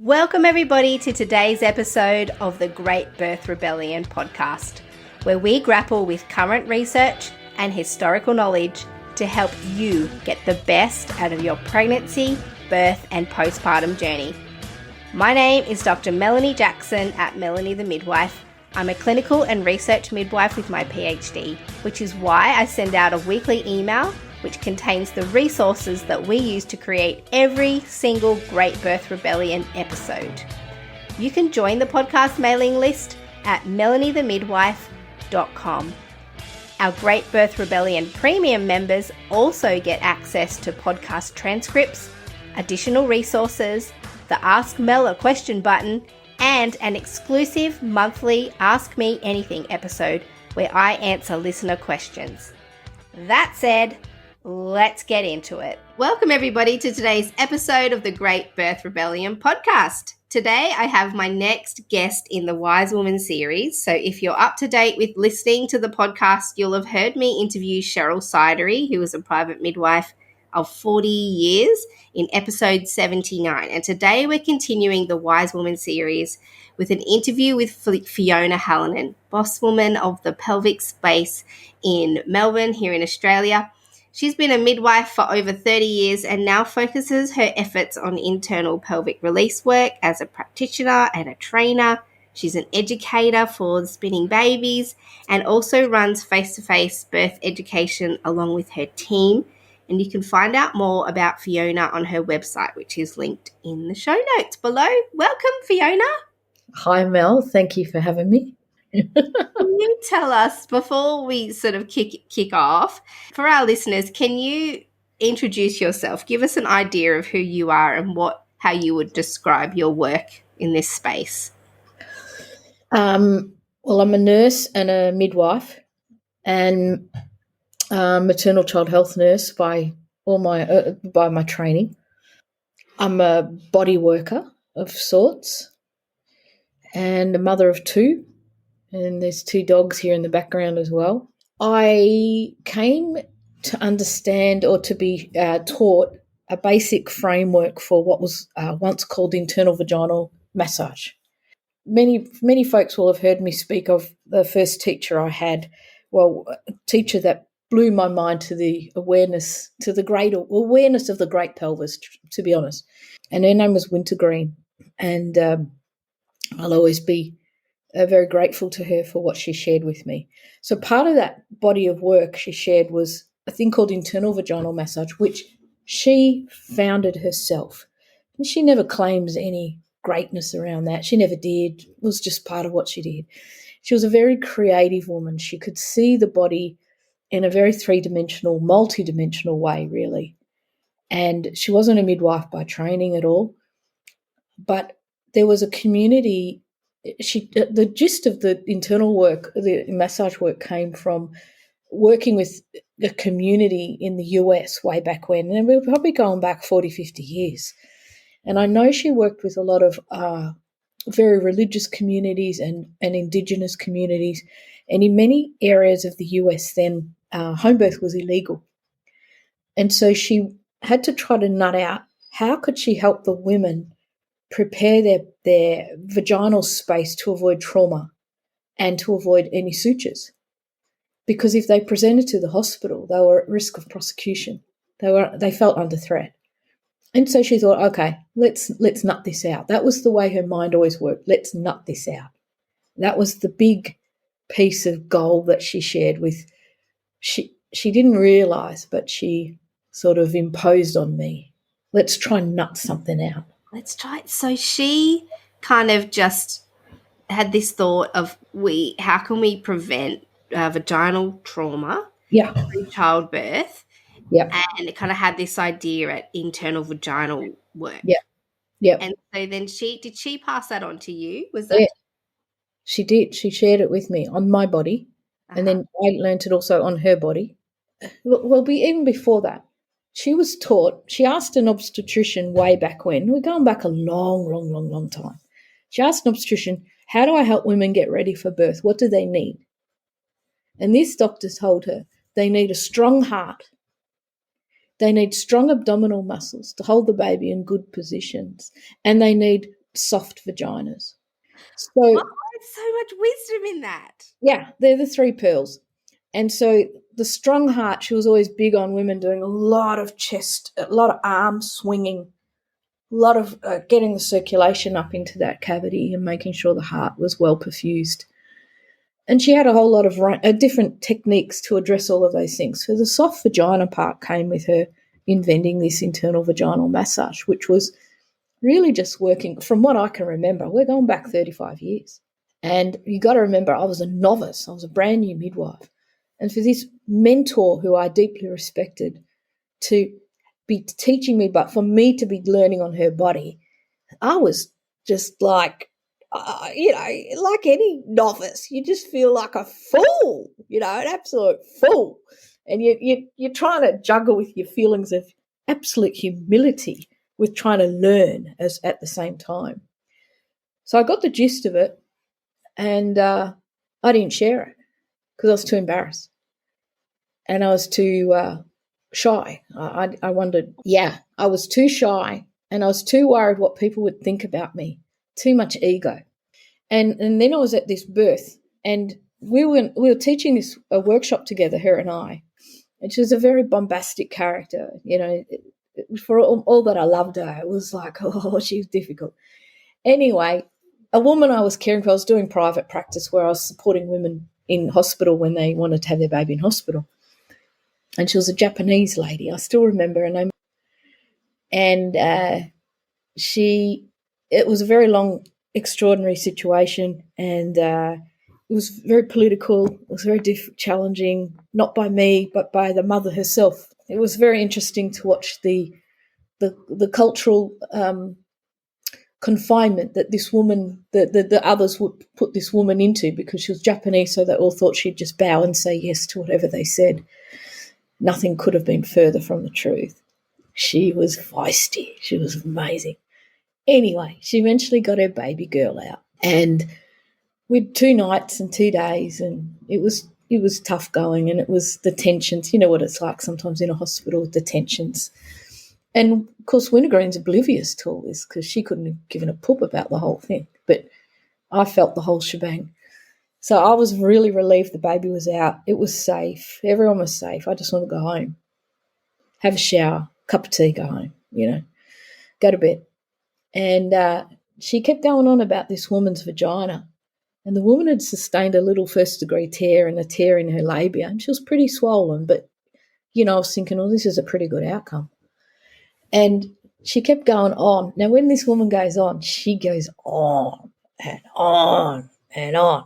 Welcome everybody to today's episode of the Great Birth Rebellion podcast, where we grapple with current research and historical knowledge to help you get the best out of your pregnancy, birth and postpartum journey. My name is Dr. Melanie Jackson at Melanie the Midwife. I'm a clinical and research midwife with my PhD, which is why I send out a weekly email which contains the resources that we use to create every single Great Birth Rebellion episode. You can join the podcast mailing list at melaniethemidwife.com. Our Great Birth Rebellion premium members also get access to podcast transcripts, additional resources, the Ask Mel a Question button, and an exclusive monthly Ask Me Anything episode where I answer listener questions. That said, let's get into it. Welcome everybody to today's episode of the Great Birth Rebellion podcast. Today I have my next guest in the Wise Woman series. So if you're up to date with listening to the podcast, you'll have heard me interview Cheryl Sidery, who was a private midwife of 40 years in episode 79. And today we're continuing the Wise Woman series with an interview with Fiona Hallinan, boss woman of the pelvic space in Melbourne here in Australia. She's been a midwife for over 30 years and now focuses her efforts on internal pelvic release work as a practitioner and a trainer. She's an educator for spinning babies and also runs face-to-face birth education along with her team. And you can find out more about Fiona on her website, which is linked in the show notes below. Welcome, Fiona. Hi, Mel. Thank you for having me. Can you tell us, before we sort of kick off, for our listeners, can you introduce yourself? Give us an idea of who you are and how you would describe your work in this space. Well, I'm a nurse and a midwife and maternal child health nurse by my training. I'm a body worker of sorts and a mother of two. And there's two dogs here in the background as well. I came to understand or to be taught a basic framework for what was once called internal vaginal massage. Many folks will have heard me speak of the first teacher I had, a teacher that blew my mind to the awareness, to the great awareness of the great pelvis, to be honest. And her name was Wintergreen. And I'll always be very grateful to her for what she shared with me. So part of that body of work she shared was a thing called internal vaginal massage, which she founded herself. And she never claims any greatness around that. She never did. It was just part of what she did. She was a very creative woman. She could see the body in a very three-dimensional, multi-dimensional way, really. And she wasn't a midwife by training at all. But there was a community. The gist of the internal work, the massage work, came from working with a community in the US way back when, and we're probably going back 40, 50 years. And I know she worked with a lot of very religious communities and Indigenous communities, and in many areas of the US then home birth was illegal. And so she had to try to nut out how could she help the women prepare their vaginal space to avoid trauma and to avoid any sutures. Because if they presented to the hospital, they were at risk of prosecution. They felt under threat. And so she thought, okay, let's nut this out. That was the way her mind always worked. Let's nut this out. That was the big piece of gold that she shared with. She didn't realise, but she sort of imposed on me. Let's try and nut something out. Let's try it. So she kind of just had this thought of how can we prevent vaginal trauma through childbirth? Yeah. And it kind of had this idea at internal vaginal work. Yeah. Yeah. And so then did she pass that on to you? Was that? Yeah, she did. She shared it with me on my body. And then I learned it also on her body. Well, even before that. She was taught, she asked an obstetrician way back when, we're going back a long time. She asked an obstetrician, how do I help women get ready for birth? What do they need? And this doctor told her they need a strong heart. They need strong abdominal muscles to hold the baby in good positions. And they need soft vaginas. So, there's so much wisdom in that. yeah, they're the 3 pearls. And so the strong heart, she was always big on women doing a lot of chest, a lot of arm swinging, a lot of getting the circulation up into that cavity and making sure the heart was well perfused. And she had a whole lot of different techniques to address all of those things. So the soft vagina part came with her inventing this internal vaginal massage, which was really just working, from what I can remember. We're going back 35 years. And you got to remember, I was a novice. I was a brand new midwife. And for this mentor who I deeply respected to be teaching me, but for me to be learning on her body, I was just like, like any novice, you just feel like a fool, an absolute fool. And you're trying to juggle with your feelings of absolute humility with trying to learn as at the same time. So I got the gist of it, and I didn't share it because I was too embarrassed and I was too shy. I wondered, I was too shy and I was too worried what people would think about me. Too much ego. And then I was at this birth, and we were teaching a workshop together, her and I, and she was a very bombastic character. For all that I loved her, it was like, oh, she was difficult. Anyway, a woman I was caring for, I was doing private practice where I was supporting women in hospital when they wanted to have their baby in hospital. And she was a Japanese lady. I still remember her name. And it was a very long, extraordinary situation, and it was very political. It was very challenging, not by me, but by the mother herself. It was very interesting to watch the cultural confinement that this woman, the others would put this woman into, because she was Japanese, so they all thought she'd just bow and say yes to whatever they said. Nothing could have been further from the truth. She was feisty. She was amazing. Anyway, she eventually got her baby girl out, and we had 2 nights and 2 days, and it was tough going, and it was the tensions. You know what it's like sometimes in a hospital, the tensions. And, of course, Wintergreen's oblivious to all this because she couldn't have given a poop about the whole thing, but I felt the whole shebang. So I was really relieved the baby was out. It was safe. Everyone was safe. I just wanted to go home, have a shower, cup of tea, go home, go to bed. And she kept going on about this woman's vagina. And the woman had sustained a little first-degree tear and a tear in her labia, and she was pretty swollen. But, I was thinking, this is a pretty good outcome. And she kept going on. Now, when this woman goes on, she goes on and on and on.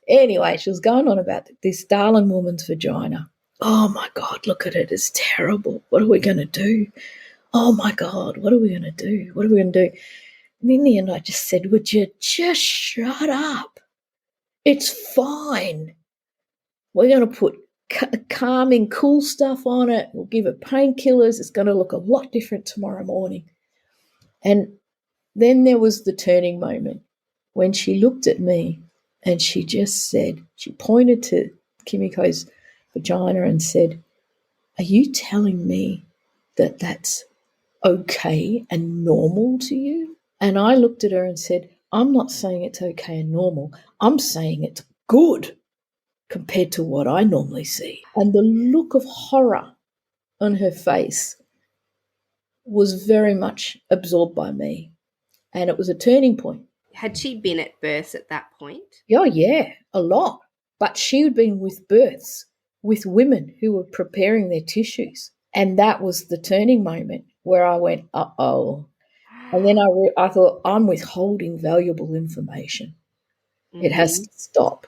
Anyway, she was going on about this darling woman's vagina. Oh, my God, look at it. It's terrible. What are we going to do? Oh, my God, what are we going to do? What are we going to do? And in the end, I just said, would you just shut up? It's fine. We're going to put calming, cool stuff on it. We'll give it painkillers. It's going to look a lot different tomorrow morning. And then there was the turning moment when she looked at me and she just said, she pointed to Kimiko's vagina and said, are you telling me that that's okay and normal to you? And I looked at her and said, I'm not saying it's okay and normal. I'm saying it's good compared to what I normally see. And the look of horror on her face was very much absorbed by me. And it was a turning point. Had she been at births at that point? Oh, yeah, a lot. But she had been with births with women who were preparing their tissues. And that was the turning moment where I went, uh-oh. And then I thought, I'm withholding valuable information. Mm-hmm. It has to stop.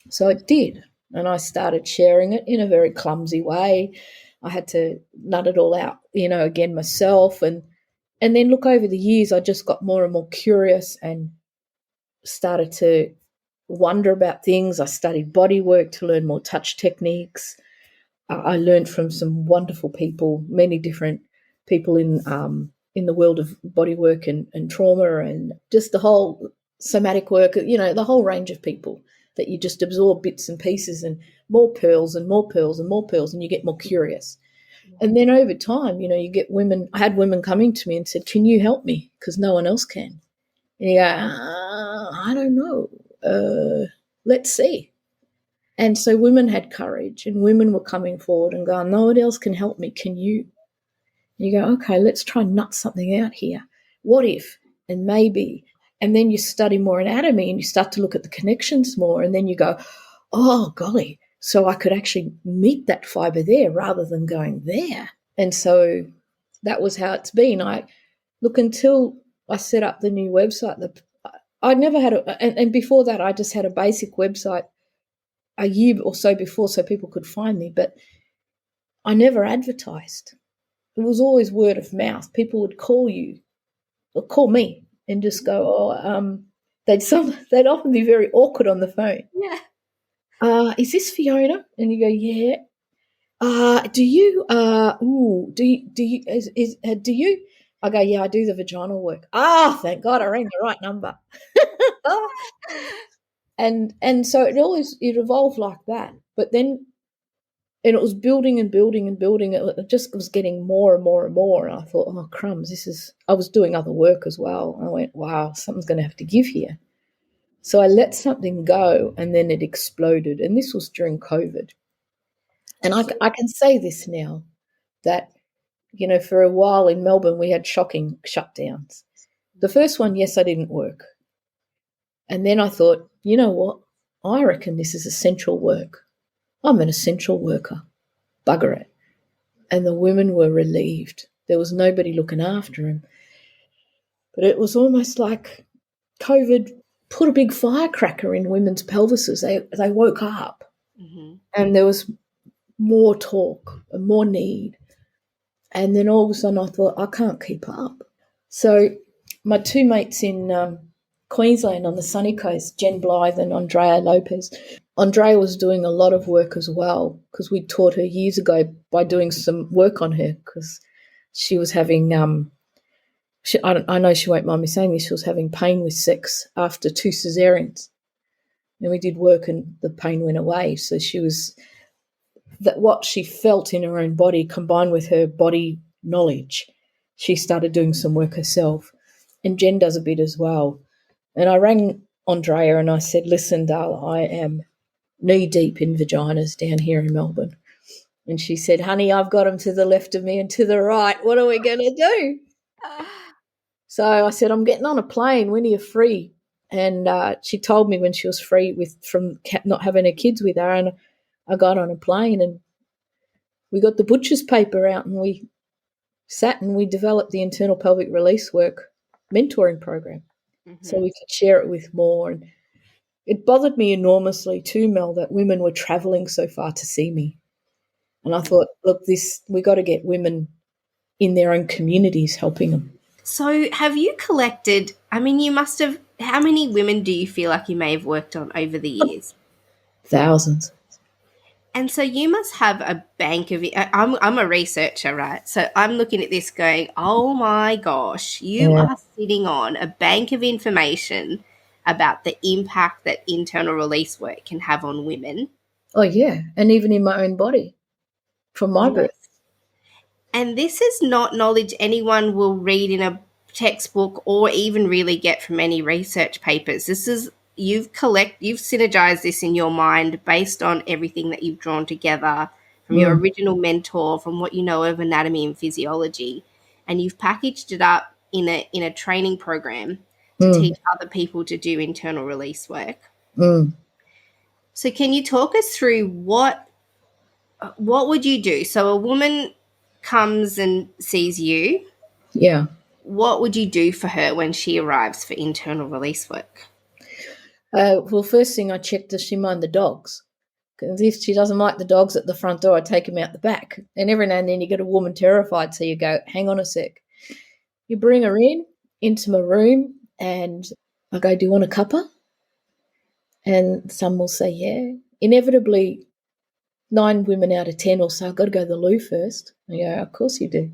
So it did. And I started sharing it in a very clumsy way. I had to nut it all out, again myself. And then look, over the years, I just got more and more curious and started to wonder about things. I studied body work to learn more touch techniques. I learned from some wonderful people, many different people in the world of body work and trauma, and just the whole somatic work, the whole range of people that you just absorb bits and pieces and more pearls and more pearls and more pearls, and you get more curious. And then over time, you get women. I had women coming to me and said, can you help me? Because no one else can. And you go, I don't know. Let's see. And so women had courage, and women were coming forward and going, no one else can help me. Can you? And you go, okay, let's try and nut something out here. What if? And maybe. And then you study more anatomy and you start to look at the connections more. And then you go, oh, golly, so I could actually meet that fibre there rather than going there. And so that was how it's been. Until I set up the new website, I never had and before that I just had a basic website a year or so before so people could find me, but I never advertised. It was always word of mouth. People would call you or call me and just go, they'd often be very awkward on the phone. Yeah. Is this Fiona? And you go, yeah. Do you? Do you? I go, yeah, I do the vaginal work. Thank God, I rang the right number. and so it evolved like that. But then, and it was building and building and building. It just was getting more and more and more. And I thought, oh crumbs, I was doing other work as well. I went, wow, something's going to have to give here. So I let something go, and then it exploded. And this was during COVID. And I can say this now, that, for a while in Melbourne, we had shocking shutdowns. The first one, yes, I didn't work. And then I thought, you know what? I reckon this is essential work. I'm an essential worker. Bugger it. And the women were relieved. There was nobody looking after them. But it was almost like COVID put a big firecracker in women's pelvises. They woke up. Mm-hmm. And there was more talk and more need. And then all of a sudden I thought, I can't keep up. So my two mates in Queensland on the sunny coast, Jen Blythe and Andrea Lopez, Andrea was doing a lot of work as well, because we taught her years ago by doing some work on her, because she was having, I know she won't mind me saying this, she was having pain with sex after 2 cesareans. And we did work and the pain went away. So that what she felt in her own body combined with her body knowledge, she started doing some work herself. And Jen does a bit as well. And I rang Andrea and I said, listen, darling, I am knee deep in vaginas down here in Melbourne. And she said, honey, I've got them to the left of me and to the right. What are we going to do? So I said, I'm getting on a plane. When are you free? And she told me when she was free from not having her kids with her. And I got on a plane and we got the butcher's paper out and we sat and we developed the internal pelvic release work mentoring program. Mm-hmm. So we could share it with more. And it bothered me enormously too, Mel, that women were travelling so far to see me. And I thought, look, we got to get women in their own communities helping them. So have you collected, you must have, how many women do you feel like you may have worked on over the years? Thousands. And so you must have a bank of, I'm a researcher, right? So I'm looking at this going, oh my gosh, you are sitting on a bank of information about the impact that internal release work can have on women. Oh, yeah. And even in my own body from my birth. And this is not knowledge anyone will read in a textbook or even really get from any research papers. This is, you've synergized this in your mind based on everything that you've drawn together from your original mentor, from what you know of anatomy and physiology, and you've packaged it up in a training program to teach other people to do internal release work. So can you talk us through what would you do? So a woman comes and sees you. Yeah. What would you do for her when she arrives for internal release work? Well, first thing I check, does she mind the dogs? Because if she doesn't like the dogs at the front door, I take them out the back. And every now and then you get a woman terrified, so you go, hang on a sec. You bring her into my room, and I go, do you want a cuppa? And some will say, yeah. Inevitably, 9 women out of 10 will say, I've got to go to the loo first. I go, of course you do.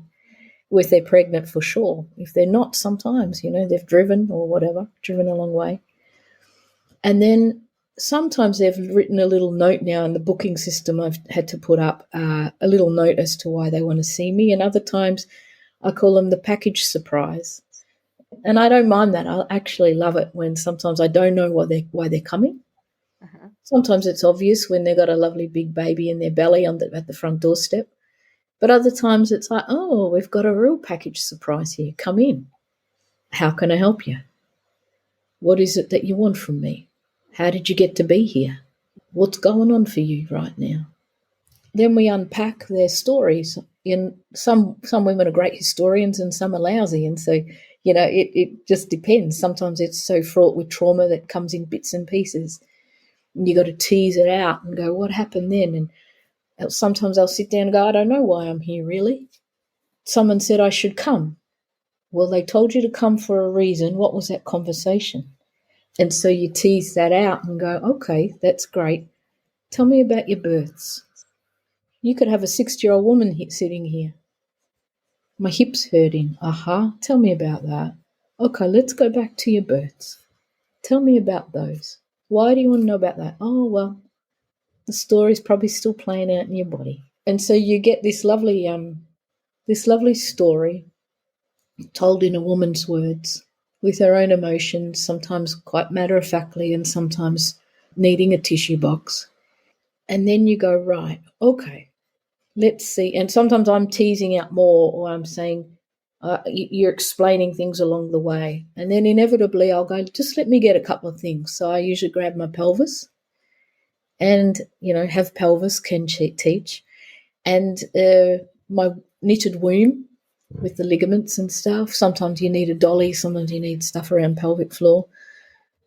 If they're pregnant, for sure. If they're not, sometimes, they've driven or whatever, driven a long way. And then sometimes they've written a little note now in the booking system. I've had to put up a little note as to why they want to see me. And other times I call them the package surprise. And I don't mind that. I actually love it when sometimes I don't know why they're coming. Uh-huh. Sometimes it's obvious when they've got a lovely big baby in their belly at the front doorstep. But other times it's like, oh, we've got a real package surprise here. Come in. How can I help you? What is it that you want from me? How did you get to be here? What's going on for you right now? Then we unpack their stories. And some women are great historians and some are lousy. And so, it just depends. Sometimes it's so fraught with trauma that comes in bits and pieces. And you got to tease it out and go, what happened then? And sometimes I'll sit down and go, I don't know why I'm here, really. Someone said I should come. Well, they told you to come for a reason. What was that conversation? And so you tease that out and go, okay, that's great. Tell me about your births. You could have a 60-year-old woman sitting here. My hip's hurting. Tell me about that. Okay, let's go back to your births. Tell me about those. Why do you want to know about that? Oh, well, the story's probably still playing out in your body. And so you get this lovely story told in a woman's words with her own emotions, sometimes quite matter-of-factly and sometimes needing a tissue box. And then you go, right, okay, let's see. And sometimes I'm teasing out more or I'm saying, you're explaining things along the way. And then inevitably I'll go, just let me get a couple of things. So I usually grab my pelvis and, have pelvis can teach. And my knitted womb with the ligaments and stuff. Sometimes you need a dolly, sometimes you need stuff around pelvic floor.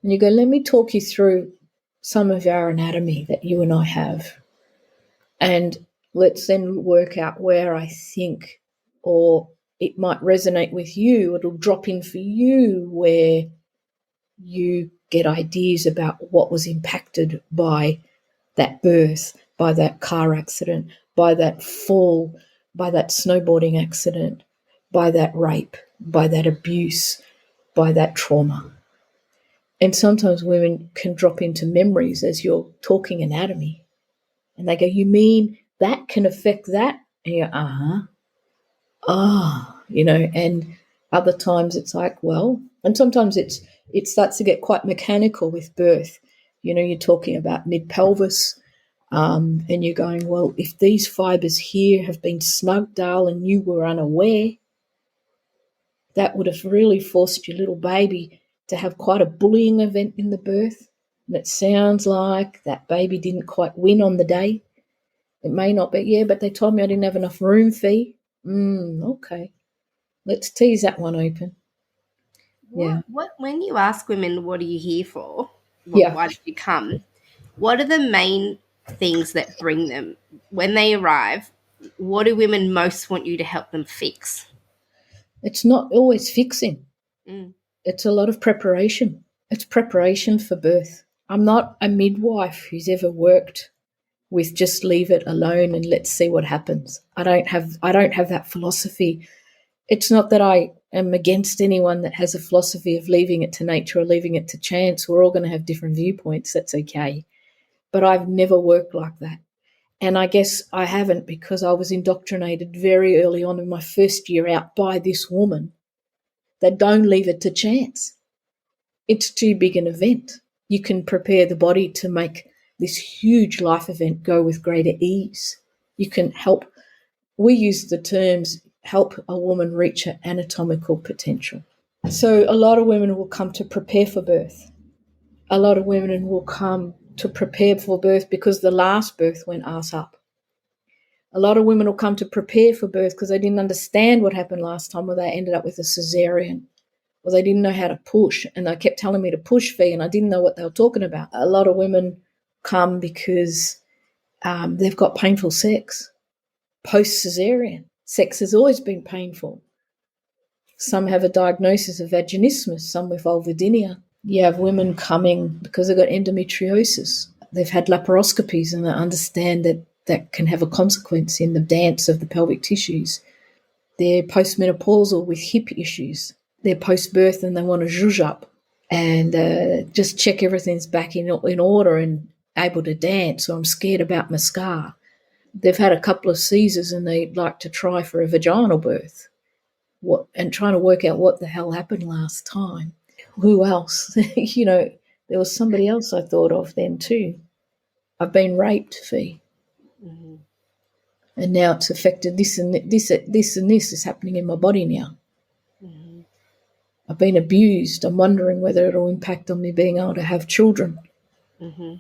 And you go, let me talk you through some of our anatomy that you and I have. And let's then work out where I think, or it might resonate with you, it'll drop in for you where you get ideas about what was impacted by that birth, by that car accident, by that fall, by that snowboarding accident, by that rape, by that abuse, by that trauma. And sometimes women can drop into memories as you're talking anatomy. And they go, you mean that can affect that? And you go, and other times it's like, well, and sometimes it starts to get quite mechanical with birth. You're talking about mid-pelvis, and you're going, well, if these fibres here have been snugged, Dale, and you were unaware, that would have really forced your little baby to have quite a bullying event in the birth. And it sounds like that baby didn't quite win on the day. It may not be, but they told me I didn't have enough room fee. Okay. Let's tease that one open. When you ask women, what are you here for? Why did you come? What are the main things that bring them when they arrive? What do women most want you to help them fix? It's not always fixing. It's a lot of preparation. It's preparation for birth. I'm not a midwife who's ever worked with just leave it alone and let's see what happens. I don't have that philosophy. It's not that I am against anyone that has a philosophy of leaving it to nature or leaving it to chance. We're all going to have different viewpoints. That's okay. But I've never worked like that. And I guess I haven't because I was indoctrinated very early on in my first year out by this woman that don't leave it to chance. It's too big an event. You can prepare the body to make this huge life event go with greater ease. You can help, we use the terms, help a woman reach her anatomical potential. So a lot of women will come to prepare for birth. A lot of women will come to prepare for birth because the last birth went ass up. A lot of women will come to prepare for birth because they didn't understand what happened last time, or they ended up with a cesarean, or they didn't know how to push, and they kept telling me to push Fee, and I didn't know what they were talking about. A lot of women come because they've got painful sex. Post-cesarean, sex has always been painful. Some have a diagnosis of vaginismus, some with vulvodynia. You have women coming because they've got endometriosis. They've had laparoscopies and they understand that can have a consequence in the dance of the pelvic tissues. They're postmenopausal with hip issues. They're post-birth and they want to zhuzh up and just check everything's back in order and able to dance, or I'm scared about my scar. They've had a couple of Caesars and they'd like to try for a vaginal birth. and trying to work out what the hell happened last time. Who else? There was somebody else I thought of then too. I've been raped, Fee. Mm-hmm. And now it's affected this and this is happening in my body now. Mm-hmm. I've been abused. I'm wondering whether it'll impact on me being able to have children. Mm-hmm.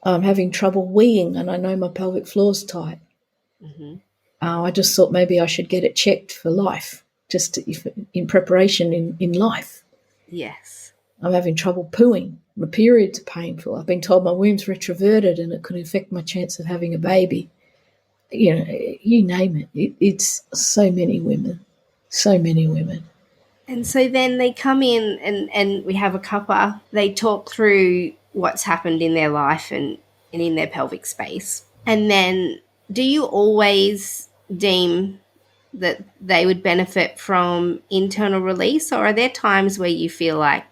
I'm having trouble weeing, and I know my pelvic floor's tight. Mm-hmm. I just thought maybe I should get it checked for life, just in preparation in life. Yes. I'm having trouble pooing. My periods are painful. I've been told my womb's retroverted and it could affect my chance of having a baby. You name it. It's so many women. So many women. And so then they come in and we have a cuppa. They talk through what's happened in their life and in their pelvic space. And then do you always deem that they would benefit from internal release, or are there times where you feel like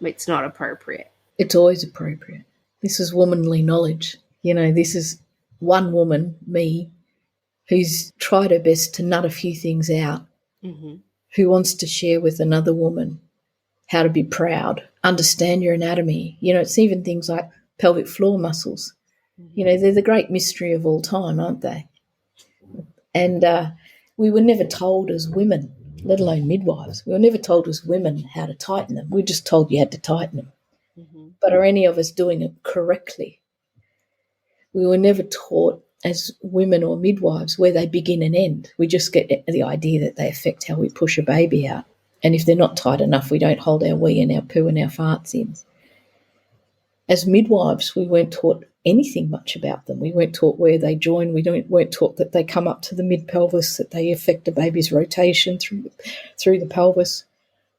it's not appropriate? It's always appropriate. This is womanly knowledge. This is one woman, me, who's tried her best to nut a few things out, Mm-hmm. who wants to share with another woman how to be proud, understand your anatomy. It's even things like pelvic floor muscles. Mm-hmm. They're the great mystery of all time, aren't they? And we were never told as women, let alone midwives, we were never told as women how to tighten them. We were just told you had to tighten them. Mm-hmm. But are any of us doing it correctly? We were never taught as women or midwives where they begin and end. We just get the idea that they affect how we push a baby out. And if they're not tight enough, we don't hold our wee and our poo and our farts in. As midwives, we weren't taught anything much about them. We weren't taught where they join. We weren't taught that they come up to the mid-pelvis, that they affect a baby's rotation through the pelvis.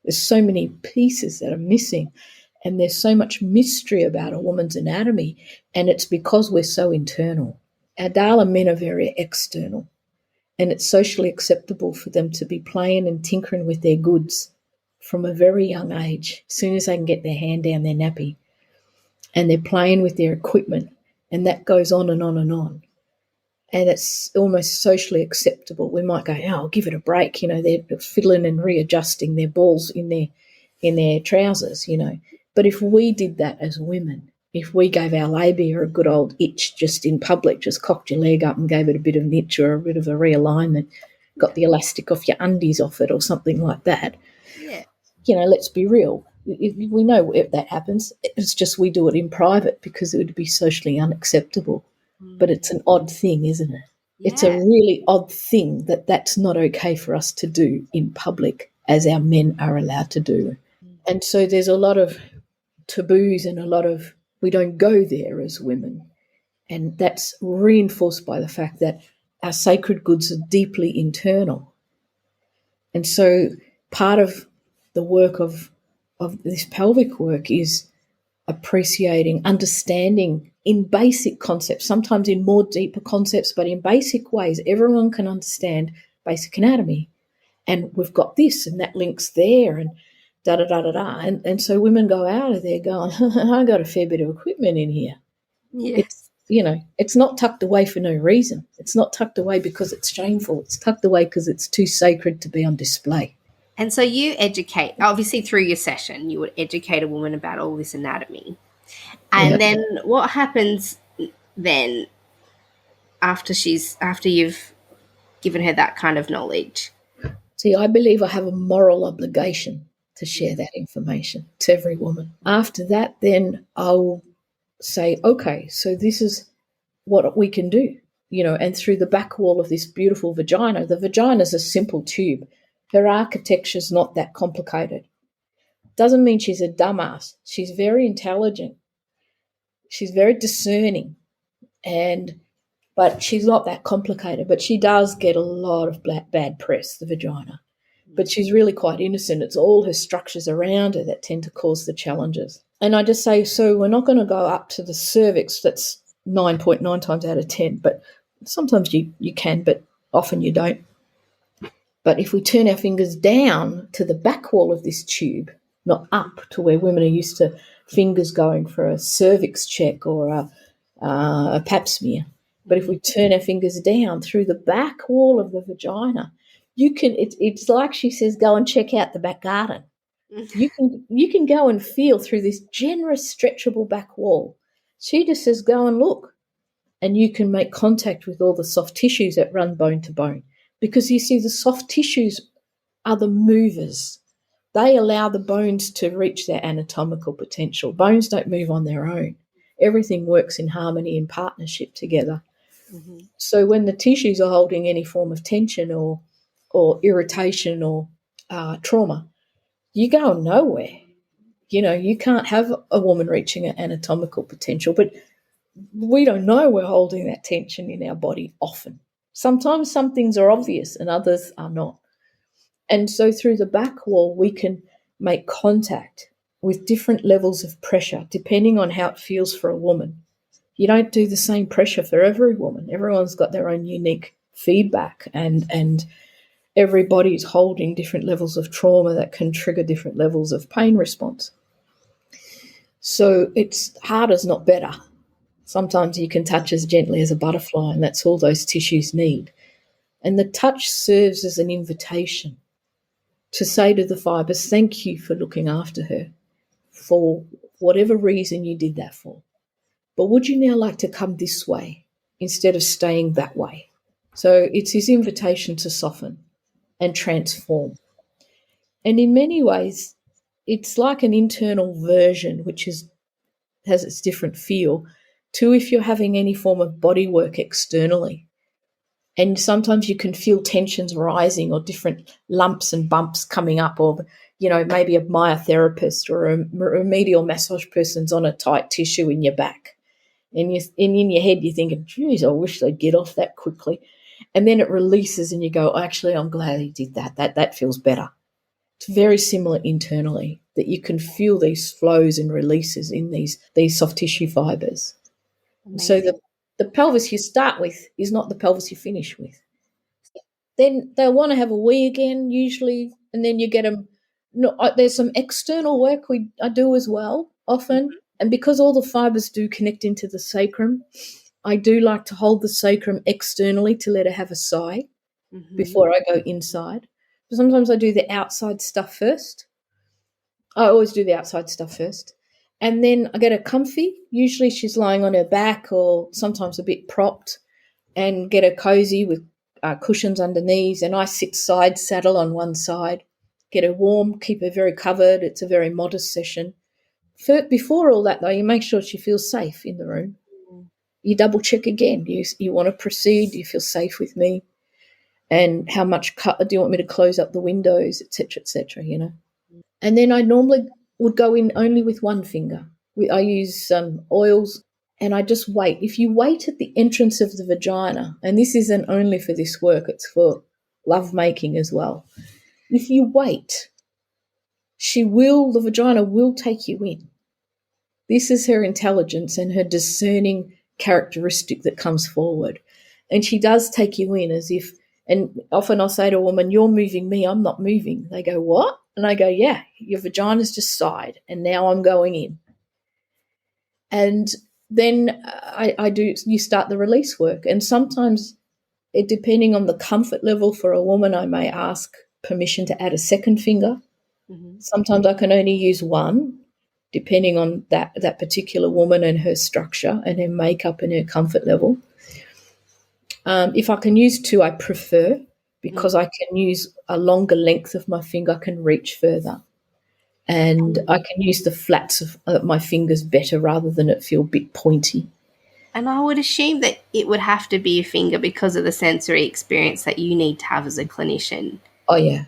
There's so many pieces that are missing, and there's so much mystery about a woman's anatomy, and it's because we're so internal. Our Dharma men are very external, and it's socially acceptable for them to be playing and tinkering with their goods from a very young age, as soon as they can get their hand down their nappy. And they're playing with their equipment, and that goes on and on and on. And it's almost socially acceptable. We might go, I'll give it a break. They're fiddling and readjusting their balls in their trousers, But if we did that as women, if we gave our labia a good old itch just in public, just cocked your leg up and gave it a bit of an itch or a bit of a realignment, got the elastic off your undies off it or something like that, Yeah. let's be real. We know if that happens. It's just we do it in private because it would be socially unacceptable. But it's an odd thing, isn't it? Yeah. It's a really odd thing that's not okay for us to do in public as our men are allowed to do. And so there's a lot of taboos and a lot of we don't go there as women. And that's reinforced by the fact that our sacred goods are deeply internal. And so part of the work of this pelvic work is appreciating, understanding in basic concepts, sometimes in more deeper concepts, but in basic ways, everyone can understand basic anatomy. And we've got this and that links there and da-da-da-da-da. And so women go out of there going, I got a fair bit of equipment in here. Yes. It's not tucked away for no reason. It's not tucked away because it's shameful. It's tucked away because it's too sacred to be on display. And so you educate, obviously through your session, you would educate a woman about all this anatomy. And then what happens then after you've given her that kind of knowledge? See, I believe I have a moral obligation to share that information to every woman. After that, then I'll say, okay, so this is what we can do, and through the back wall of this beautiful vagina, the vagina is a simple tube. Her architecture's not that complicated. Doesn't mean she's a dumbass. She's very intelligent. She's very discerning, but she's not that complicated. But she does get a lot of bad press, the vagina. But she's really quite innocent. It's all her structures around her that tend to cause the challenges. And I just say, so we're not going to go up to the cervix. That's 9.9 times out of 10. But sometimes you can, but often you don't. But if we turn our fingers down to the back wall of this tube, not up to where women are used to fingers going for a cervix check or a pap smear, but if we turn our fingers down through the back wall of the vagina, It's like she says, go and check out the back garden. You can go and feel through this generous stretchable back wall. She just says, go and look. And you can make contact with all the soft tissues that run bone to bone. Because you see, the soft tissues are the movers. They allow the bones to reach their anatomical potential. Bones don't move on their own. Everything works in harmony and partnership together. Mm-hmm. So when the tissues are holding any form of tension or irritation or trauma, you're going nowhere. You know, you can't have a woman reaching an anatomical potential, but we don't know we're holding that tension in our body often. Sometimes some things are obvious and others are not. And so through the back wall, we can make contact with different levels of pressure depending on how it feels for a woman. You don't do the same pressure for every woman. Everyone's got their own unique feedback, and everybody's holding different levels of trauma that can trigger different levels of pain response. So it's harder is not better. Sometimes you can touch as gently as a butterfly, and that's all those tissues need. And the touch serves as an invitation to say to the fibres, thank you for looking after her for whatever reason you did that for. But would you now like to come this way instead of staying that way? So it's his invitation to soften and transform. And in many ways, it's like an internal version, which has its different feel, to if you're having any form of body work externally. And sometimes you can feel tensions rising or different lumps and bumps coming up, or, you know, maybe a myotherapist or a medial massage person's on a tight tissue in your back. And in your head, you're thinking, geez, I wish they'd get off that quickly. And then it releases and you go, actually, I'm glad he did that. That feels better. It's very similar internally, that you can feel these flows and releases in these soft tissue fibres. So the pelvis you start with is not the pelvis you finish with. Then they'll want to have a wee again, usually, and then you get them. There's some external work I do as well, often. And because all the fibres do connect into the sacrum, I do like to hold the sacrum externally to let her have a sigh before I go inside. But sometimes I do the outside stuff first. I always do the outside stuff first. And then I get her comfy. Usually she's lying on her back or sometimes a bit propped, and get her cozy with cushions underneath. And I sit side saddle on one side, get her warm, keep her very covered. It's a very modest session. Before all that, though, you make sure she feels safe in the room. You double check again. You want to proceed? Do you feel safe with me? And how much do you want me to close up the windows, etc., you know? And then I normally would go in only with one finger. I use oils, and I just wait. If you wait at the entrance of the vagina, and this isn't only for this work, it's for love making as well. If you wait, the vagina will take you in. This is her intelligence and her discerning characteristic that comes forward. And she does take you in as if, and often I'll say to a woman, you're moving me, I'm not moving. They go, what? And I go, yeah, your vagina's just sighed and now I'm going in. And then you start the release work. And sometimes, depending on the comfort level for a woman, I may ask permission to add a second finger. Sometimes I can only use one, depending on that particular woman and her structure and her makeup and her comfort level. If I can use two, I prefer, because I can use a longer length of my finger, I can reach further. And I can use the flats of my fingers better rather than it feel a bit pointy. And I would assume that it would have to be a finger because of the sensory experience that you need to have as a clinician. Oh, yeah.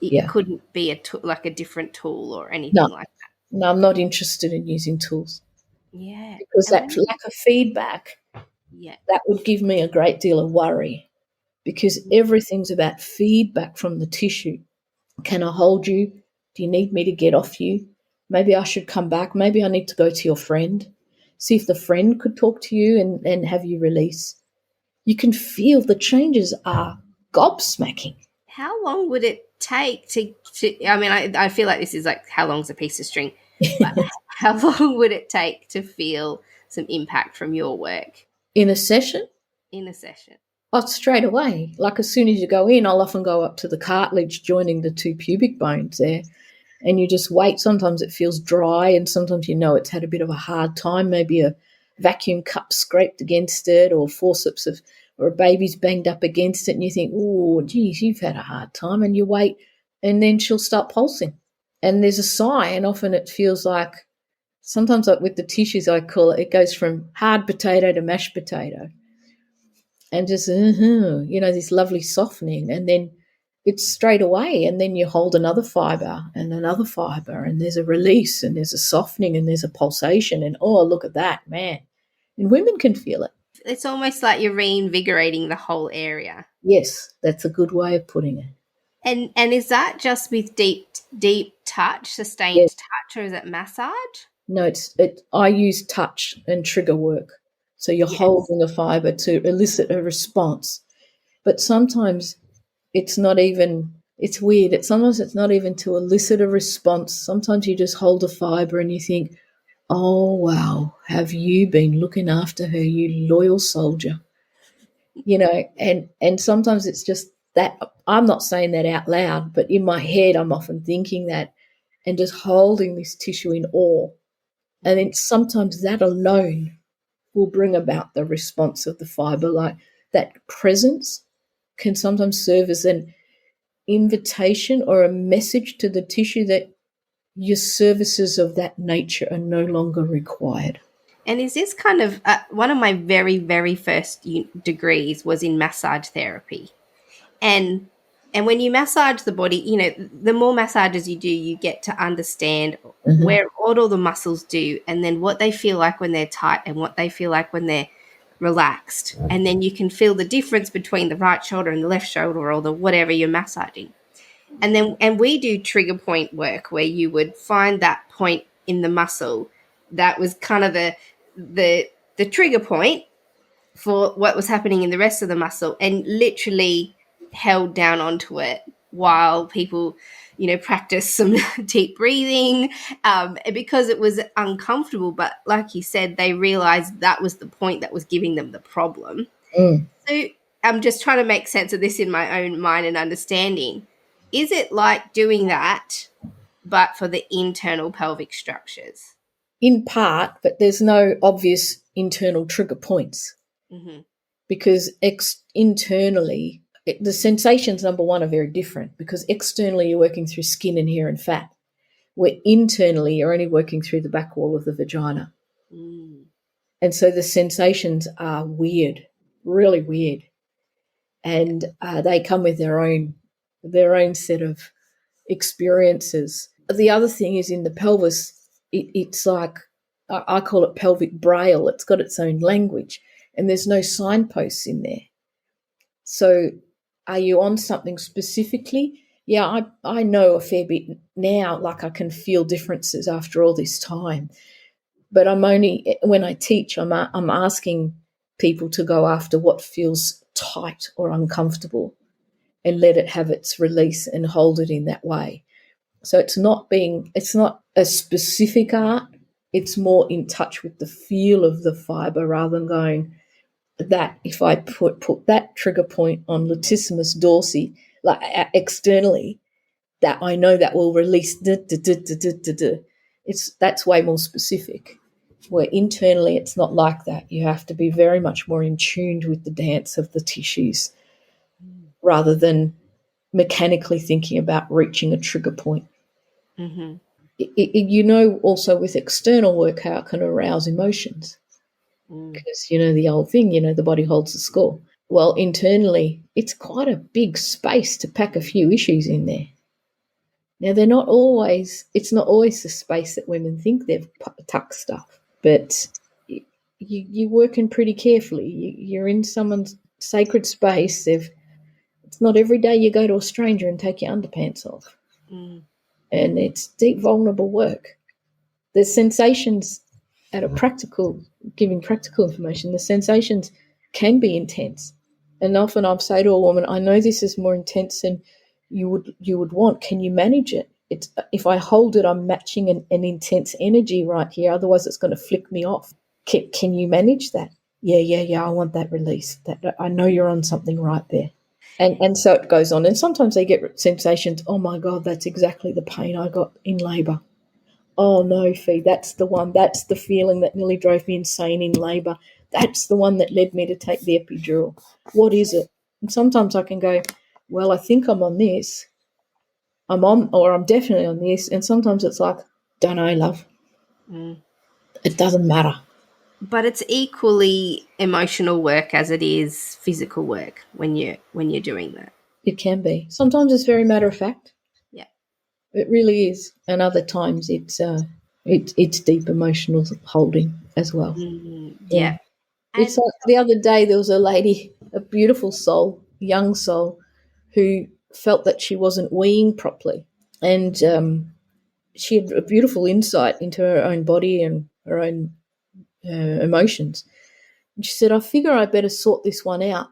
It couldn't be like a different tool or anything like that. No, I'm not interested in using tools. Yeah. Because that lack of feedback, that would give me a great deal of worry, because everything's about feedback from the tissue. Can I hold you? Do you need me to get off you? Maybe I should come back. Maybe I need to go to your friend. See if the friend could talk to you and have you release. You can feel the changes are gobsmacking. How long would it take to I mean, I feel like this is like how long's a piece of string. But how long would it take to feel some impact from your work? In a session? In a session. Oh, straight away. Like as soon as you go in, I'll often go up to the cartilage joining the two pubic bones there, and you just wait. Sometimes it feels dry, and sometimes you know it's had a bit of a hard time. Maybe a vacuum cup scraped against it, or forceps of, or a baby's banged up against it, and you think, oh, geez, you've had a hard time, and you wait, and then she'll start pulsing, and there's a sigh, and often it feels like sometimes like with the tissues, I call it, it goes from hard potato to mashed potato, and just this lovely softening, and then it's straight away, and then you hold another fiber, and there's a release, and there's a softening, and there's a pulsation, and oh, look at that, man. And women can feel it. It's almost like you're reinvigorating the whole area. Yes, that's a good way of putting it. And is that just with deep touch, sustained touch, or is it massage? No, I use touch and trigger work. So you're holding a fiber to elicit a response. But sometimes it's not even, it's weird. Sometimes it's not even to elicit a response. Sometimes you just hold a fiber and you think, oh, wow, have you been looking after her, you loyal soldier? And sometimes it's just that. I'm not saying that out loud, but in my head I'm often thinking that and just holding this tissue in awe. And then sometimes that alone will bring about the response of the fiber. Like that presence can sometimes serve as an invitation or a message to the tissue that your services of that nature are no longer required. And is this kind of one of my very, very first degrees was in massage therapy. And when you massage the body, the more massages you do, you get to understand where all the muscles do, and then what they feel like when they're tight and what they feel like when they're relaxed. And then you can feel the difference between the right shoulder and the left shoulder, or the whatever you're massaging. And we do trigger point work where you would find that point in the muscle that was kind of the trigger point for what was happening in the rest of the muscle, and literally held down onto it while people, practice some deep breathing, because it was uncomfortable. But like you said, they realized that was the point that was giving them the problem. So I'm just trying to make sense of this in my own mind and understanding. Is it like doing that, but for the internal pelvic structures? In part, but there's no obvious internal trigger points. Because internally, the sensations, number one, are very different, because externally you're working through skin and hair and fat, where internally you're only working through the back wall of the vagina. And so the sensations are weird, really weird. And they come with their own set of experiences. The other thing is in the pelvis, it's like, I call it pelvic braille. It's got its own language, and there's no signposts in there. So are you on something specifically? Yeah, I know a fair bit now, like I can feel differences after all this time. But I'm only, when I teach, I'm asking people to go after what feels tight or uncomfortable and let it have its release and hold it in that way. So it's not a specific art. It's more in touch with the feel of the fiber, rather than going that if I put that trigger point on latissimus dorsi, like externally, that I know that will release. That's way more specific. Where internally it's not like that. You have to be very much more in tune with the dance of the tissues, rather than mechanically thinking about reaching a trigger point. Also with external work how it can arouse emotions, because the old thing, the body holds the score. Well, internally it's quite a big space to pack a few issues in there. Now it's not always the space that women think they've tucked stuff, but you're working pretty carefully. You're in someone's sacred space. It's not every day you go to a stranger and take your underpants off. And it's deep, vulnerable work. The sensations giving practical information, the sensations can be intense. And often I'll say to a woman, I know this is more intense than you would want. Can you manage it? If I hold it, I'm matching an intense energy right here. Otherwise it's going to flick me off. Can you manage that? yeah, I want that release. That I know you're on something right there. And so it goes on. And sometimes they get sensations, oh my God, that's exactly the pain I got in labour. Oh no, Fee, that's the one. That's the feeling that nearly drove me insane in labour. That's the one that led me to take the epidural. What is it? And sometimes I can go, well, I think I'm on this. I'm definitely on this. And sometimes it's like, don't know, love. It doesn't matter. But it's equally emotional work as it is physical work when you're doing that. It can be. Sometimes it's very matter of fact. Yeah. It really is. And other times it's deep emotional holding as well. Yeah. It's And like the other day there was a lady, a beautiful soul, young soul, who felt that she wasn't weeing properly. And she had a beautiful insight into her own body and her own emotions. And she said, I figure I better sort this one out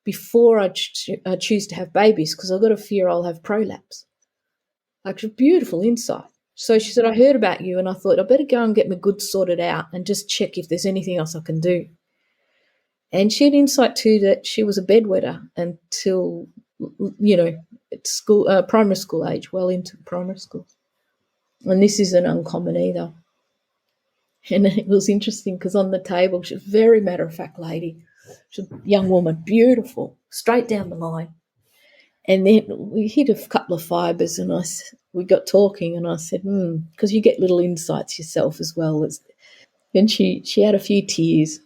before I choose to have babies because I've got a fear I'll have prolapse. Like a beautiful insight. So she said, I heard about you and I thought I better go and get my goods sorted out and just check if there's anything else I can do. And she had insight too that she was a bedwetter until, school, primary school age, well into primary school. And this isn't uncommon either. And it was interesting because on the table, she was a very matter-of-fact lady. She was a young woman, beautiful, straight down the line. And then we hit a couple of fibres and we got talking and I said, because you get little insights yourself as well. Then she had a few tears.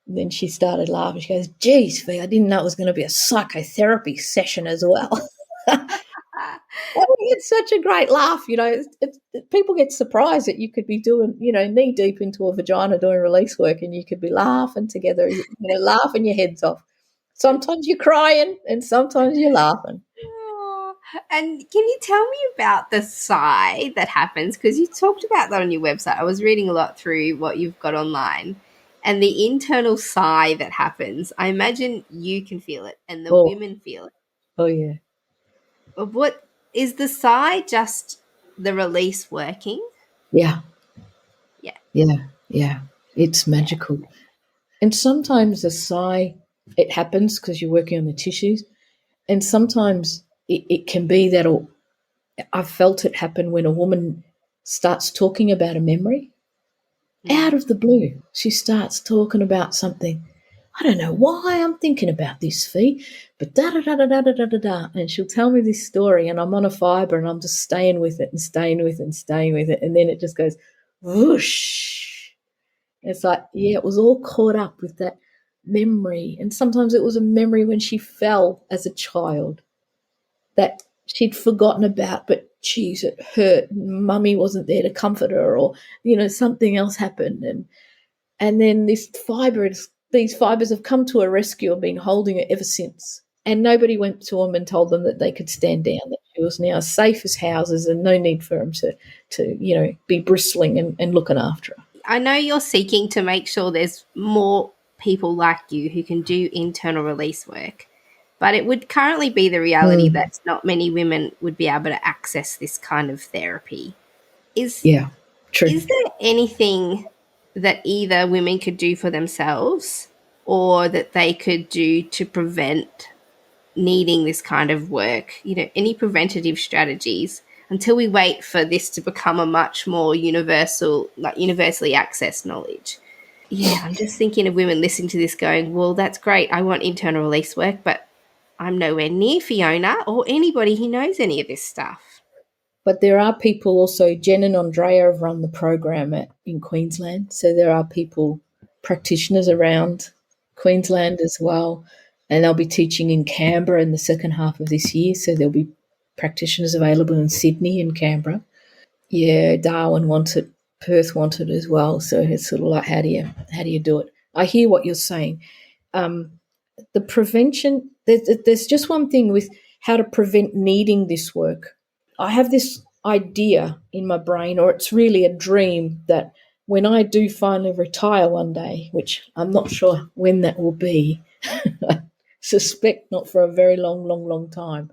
And then she started laughing. She goes, geez, Fee, I didn't know it was going to be a psychotherapy session as well. It's such a great laugh, people get surprised that you could be doing, knee deep into a vagina doing release work and you could be laughing together, laughing your heads off. Sometimes you're crying and sometimes you're laughing. oh, and can you tell me about the sigh that happens? Because you talked about that on your website. I was reading a lot through what you've got online. And the internal sigh that happens, I imagine you can feel it and the women feel it. Oh, yeah. What is the sigh? Just the release working? Yeah. Yeah. Yeah. Yeah. It's magical. Yeah. And sometimes the sigh, it happens because you're working on the tissues. And sometimes it can be that, or I've felt it happen when a woman starts talking about a memory. Out of the blue, she starts talking about something. I don't know why I'm thinking about this, Fee, but da-da-da-da-da-da-da-da. And she'll tell me this story and I'm on a fibre and I'm just staying with it and staying with it and staying with it. And then it just goes whoosh. It's like, yeah, it was all caught up with that memory. And sometimes it was a memory when she fell as a child that she'd forgotten about, but geez, it hurt. Mummy wasn't there to comfort her, or something else happened, and then these fibres have come to her rescue and been holding her ever since. And nobody went to them and told them that they could stand down, that she was now safe as houses, and no need for them to be bristling and looking after her. I know you're seeking to make sure there's more people like you who can do internal release work. But it would currently be the reality that not many women would be able to access this kind of therapy. True. Is there anything that either women could do for themselves or that they could do to prevent needing this kind of work? Any preventative strategies until we wait for this to become a much more universally accessed knowledge? Yeah, I'm just thinking of women listening to this going, well, that's great. I want internal release work, but I'm nowhere near Fiona or anybody who knows any of this stuff. But there are people also, Jen and Andrea have run the program in Queensland. So there are practitioners around Queensland as well. And they'll be teaching in Canberra in the second half of this year. So there'll be practitioners available in Sydney and Canberra. Yeah, Darwin wants it, Perth wants it as well. So it's sort of like, how do you do it? I hear what you're saying. The prevention, there's just one thing with how to prevent needing this work. I have this idea in my brain, or it's really a dream, that when I do finally retire one day, which I'm not sure when that will be, I suspect not for a very long, long, long time,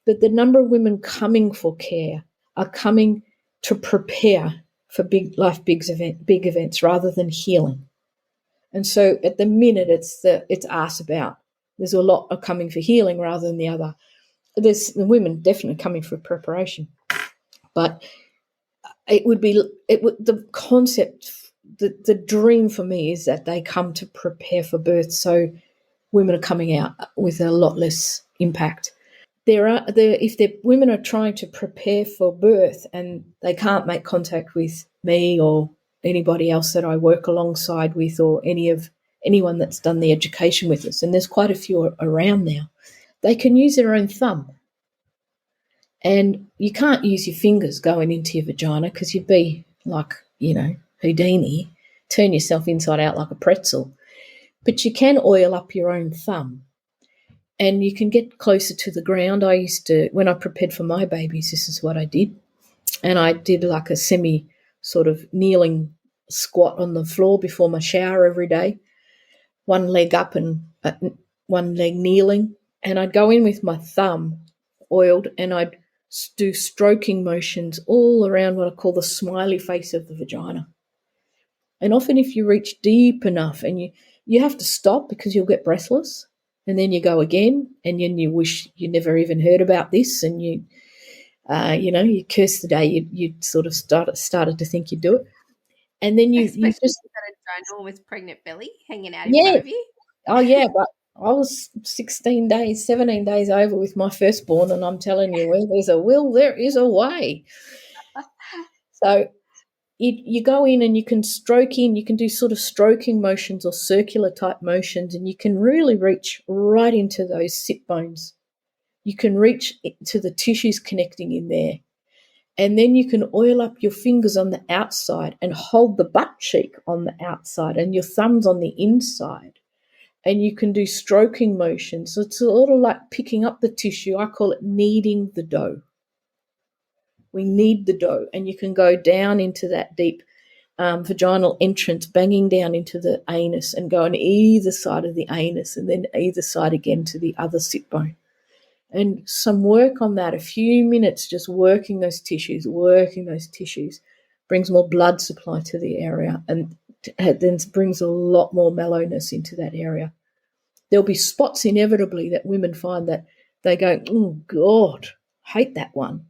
that the number of women coming for care are coming to prepare for big events rather than healing. And so at the minute it's asked about. There's a lot of coming for healing rather than the other. There's the women definitely coming for preparation, but the concept, the dream for me is that they come to prepare for birth, so women are coming out with a lot less impact. If the women are trying to prepare for birth and they can't make contact with me or anybody else that I work alongside with, or anyone that's done the education with us, and there's quite a few around now, they can use their own thumb. And you can't use your fingers going into your vagina because you'd be like, Houdini, turn yourself inside out like a pretzel. But you can oil up your own thumb and you can get closer to the ground. When I prepared for my babies, this is what I did. And I did like a semi sort of kneeling squat on the floor before my shower every day, one leg up and one leg kneeling. And I'd go in with my thumb oiled and I'd do stroking motions all around what I call the smiley face of the vagina. And often if you reach deep enough, and you have to stop because you'll get breathless, and then you go again, and then you wish you never even heard about this, and you curse the day you sort of started to think you'd do it. And then you Especially just got a ginormous pregnant belly hanging out in front of you. Oh yeah, but I was 17 days over with my firstborn, and I'm telling you, where there's a will, there is a way. So you go in and you can stroke in, you can do sort of stroking motions or circular type motions, and you can really reach right into those sit bones. You can reach to the tissues connecting in there. And then you can oil up your fingers on the outside and hold the butt cheek on the outside and your thumbs on the inside. And you can do stroking motions. So it's a lot of like picking up the tissue. I call it kneading the dough. We knead the dough, and you can go down into that deep vaginal entrance, banging down into the anus and go on either side of the anus and then either side again to the other sit bone. And some work on that, a few minutes just working those tissues, brings more blood supply to the area and then brings a lot more mellowness into that area. There'll be spots inevitably that women find that they go, oh, God, hate that one.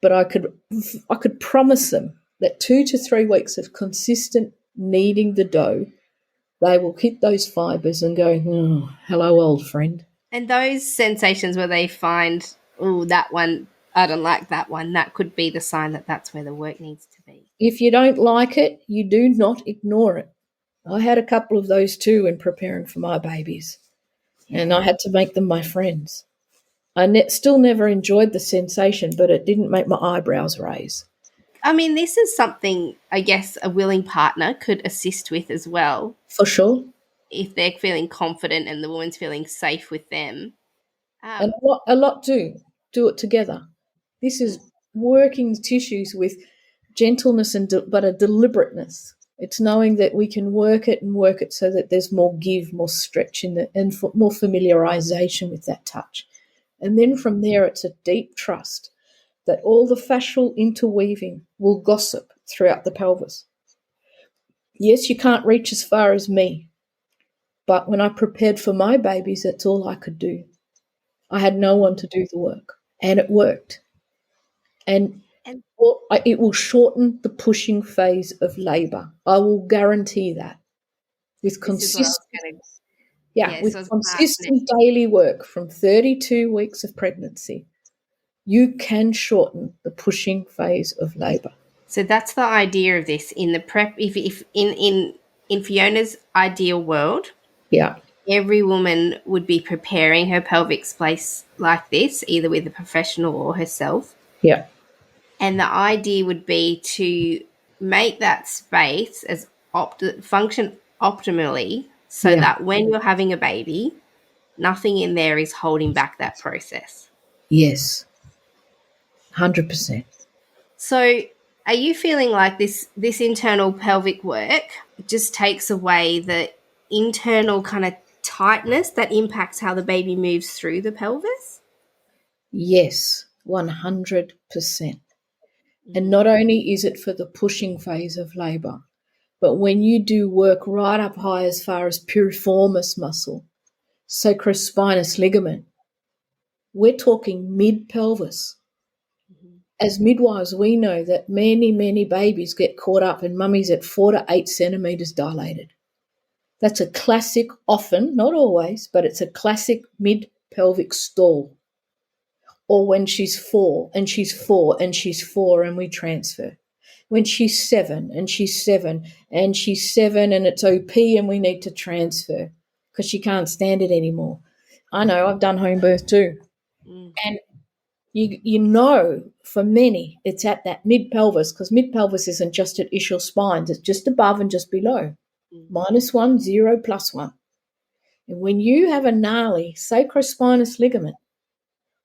But I could promise them that 2 to 3 weeks of consistent kneading the dough, they will hit those fibres and go, oh, hello, old friend. And those sensations where they find, oh, that one, I don't like that one, that could be the sign that that's where the work needs to be. If you don't like it, you do not ignore it. I had a couple of those too when preparing for my babies, and I had to make them my friends. I still never enjoyed the sensation, but it didn't make my eyebrows raise. I mean, this is something I guess a willing partner could assist with as well. For sure. If they're feeling confident and the woman's feeling safe with them. And a lot do it together. This is working the tissues with gentleness but a deliberateness. It's knowing that we can work it so that there's more give, more stretch and more familiarization with that touch. And then from there, it's a deep trust that all the fascial interweaving will gossip throughout the pelvis. Yes, you can't reach as far as me, but when I prepared for my babies, that's all I could do. I had no one to do the work, and it worked. And it will shorten the pushing phase of labour. I will guarantee that with consistent daily work from 32 weeks of pregnancy, you can shorten the pushing phase of labour. So that's the idea of this in the prep. If in Fiona's ideal world, every woman would be preparing her pelvic space like this, either with a professional or herself. Yeah. And the idea would be to make that space as function optimally so that when you're having a baby, nothing in there is holding back that process. Yes, 100%. So are you feeling like this internal pelvic work just takes away the internal kind of tightness that impacts how the baby moves through the pelvis? Yes, 100%. And not only is it for the pushing phase of labour, But when you do work right up high as far as piriformis muscle, sacrospinous ligament, we're talking mid-pelvis. As midwives, we know that many, many babies get caught up and mummies at 4 to 8 centimetres dilated. That's a classic, often, not always, but it's a classic mid-pelvic stall. Or when she's 4 and she's 4 and she's 4 and we transfer. When she's 7 and she's 7 and she's 7 and it's OP and we need to transfer because she can't stand it anymore. I know, I've done home birth too. And you know, for many, it's at that mid-pelvis, because mid-pelvis isn't just at ischial spines. It's just above and just below. -1, 0, +1. And when you have a gnarly sacrospinous ligament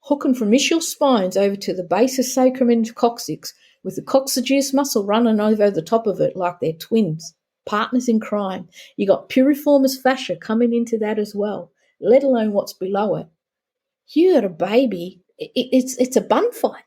hooking from ischial spines over to the base of sacrum into coccyx, with the coccygeus muscle running over the top of it like they're twins, partners in crime, you got piriformis fascia coming into that as well, let alone what's below it. You got a baby, it's a bun fight.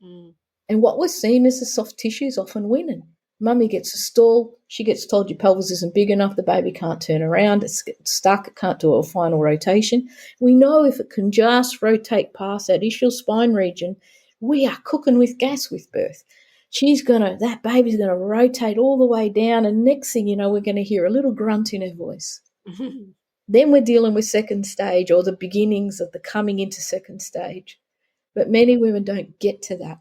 And what we're seeing is the soft tissues often winning. Mummy gets a stall, she gets told your pelvis isn't big enough, the baby can't turn around, it's stuck, it can't do a final rotation. We know if it can just rotate past that ischial spine region, we are cooking with gas with birth. That baby's gonna rotate all the way down, and next thing you know, we're gonna hear a little grunt in her voice. Then we're dealing with second stage, or the beginnings of the coming into second stage. But many women don't get to that.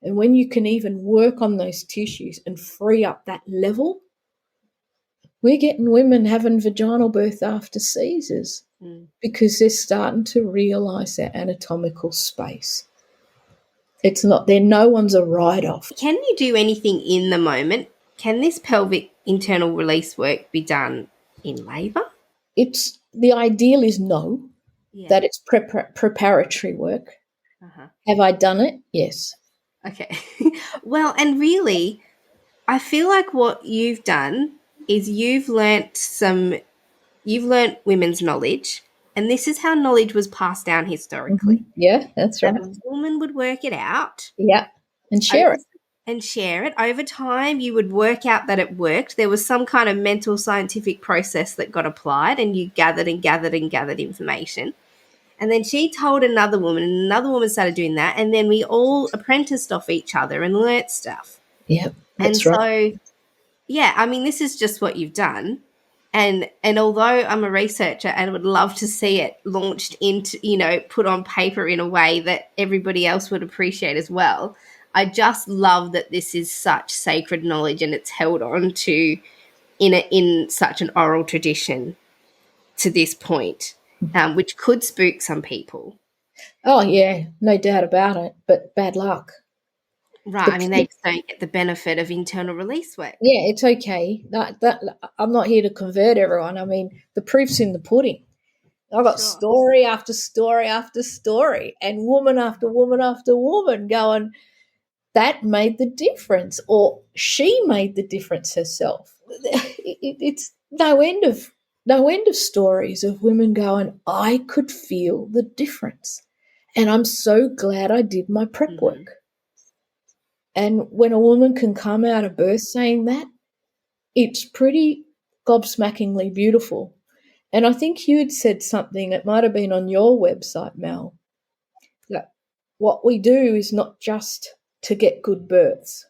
And when you can even work on those tissues and free up that level, we're getting women having vaginal birth after Caesars because they're starting to realise their anatomical space. It's not there. No one's a write-off. Can you do anything in the moment? Can this pelvic internal release work be done in labour? The ideal is no, that it's preparatory work. Have I done it? Yes. Okay. Well, and really, I feel like what you've done is you've learnt women's knowledge, and this is how knowledge was passed down historically. Yeah, that's right. That a woman would work it out. Yeah, and share it. And share it. Over time, you would work out that it worked. There was some kind of mental scientific process that got applied, and you gathered and gathered and gathered information. And then she told another woman, and another woman started doing that, and then we all apprenticed off each other and learnt stuff. Yeah, that's right. So, yeah, I mean, this is just what you've done. And although I'm a researcher and would love to see it launched into, put on paper in a way that everybody else would appreciate as well, I just love that this is such sacred knowledge and it's held on to in such an oral tradition to this point, which could spook some people. Oh, yeah, no doubt about it, but bad luck. Right, they just don't get the benefit of internal release work. Yeah, it's okay. I'm not here to convert everyone. I mean, the proof's in the pudding. I've got story after story after story, and woman after woman after woman going, that made the difference, or she made the difference herself. It's no end of stories of women going, I could feel the difference, and I'm so glad I did my prep work. And when a woman can come out of birth saying that, it's pretty gobsmackingly beautiful. And I think you'd said something, it might have been on your website, Mel, that what we do is not just to get good births.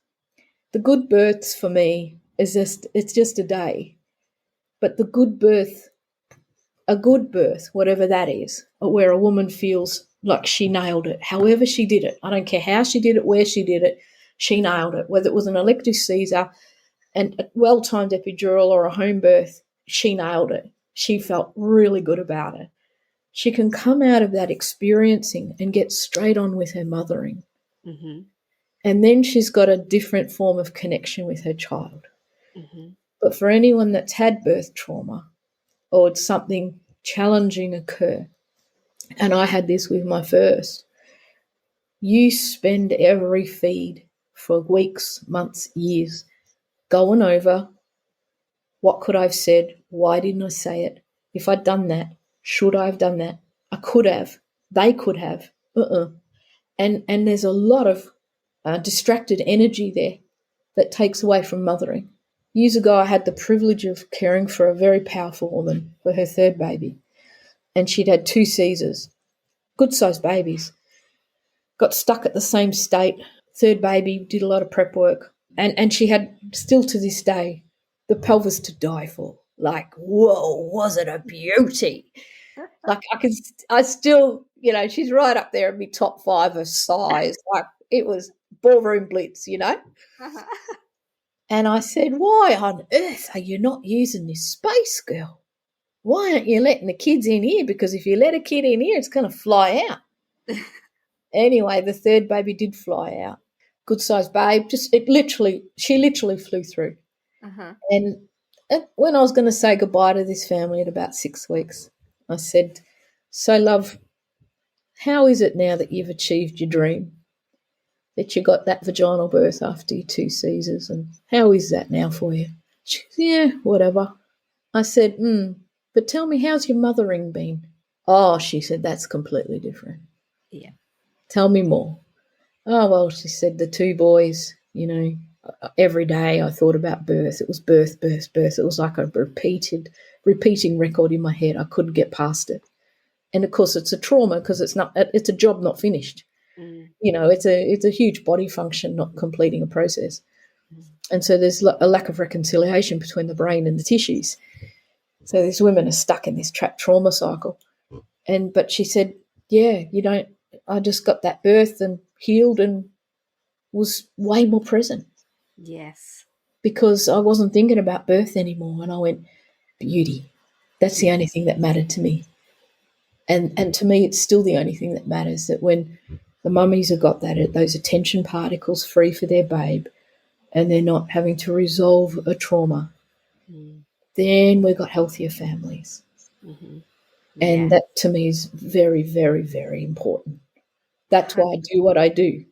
The good births for me it's just a day. But a good birth, whatever that is, where a woman feels like she nailed it, however she did it. I don't care how she did it, where she did it, she nailed it. Whether it was an elective Caesar and a well-timed epidural or a home birth, she nailed it. She felt really good about it. She can come out of that experiencing and get straight on with her mothering. Mm-hmm. And then she's got a different form of connection with her child. Mm-hmm. But for anyone that's had birth trauma or something challenging occur, and I had this with my first, you spend every feed for weeks, months, years going over what could I have said, why didn't I say it, if I'd done that, should I have done that, I could have, they could have, and there's a lot of distracted energy there that takes away from mothering. Years ago, I had the privilege of caring for a very powerful woman for her third baby, and she'd had 2 Caesars, good-sized babies, got stuck at the same state. Third baby, did a lot of prep work, and she had, still to this day, the pelvis to die for. Like, whoa, was it a beauty? Like, I still, she's right up there in my top 5 of size. Like, it was ballroom blitz, And I said, why on earth are you not using this space, girl? Why aren't you letting the kids in here? Because if you let a kid in here, it's going to fly out. Anyway, the third baby did fly out. Good-sized babe. She literally flew through. And when I was going to say goodbye to this family in about 6 weeks, I said, so, love, how is it now that you've achieved your dream? That you got that vaginal birth after your 2 Caesars, and how is that now for you? She goes, yeah, whatever. I said, but tell me, how's your mothering been? Oh, she said, that's completely different. Yeah. Tell me more. Oh, well, she said, the 2 boys, every day I thought about birth. It was birth, birth, birth. It was like a repeating record in my head. I couldn't get past it. And, of course, it's a trauma because it's a job not finished. It's a huge body function not completing a process. And so there's a lack of reconciliation between the brain and the tissues. So these women are stuck in this trapped trauma cycle. But she said, yeah, I just got that birth and healed and was way more present. Yes. Because I wasn't thinking about birth anymore. And I went, beauty. That's the only thing that mattered to me. And to me, it's still the only thing that matters, that when the mummies have got those attention particles free for their babe and they're not having to resolve a trauma, then we've got healthier families. Mm-hmm. And that to me is very, very, very important. That's why I do what I do,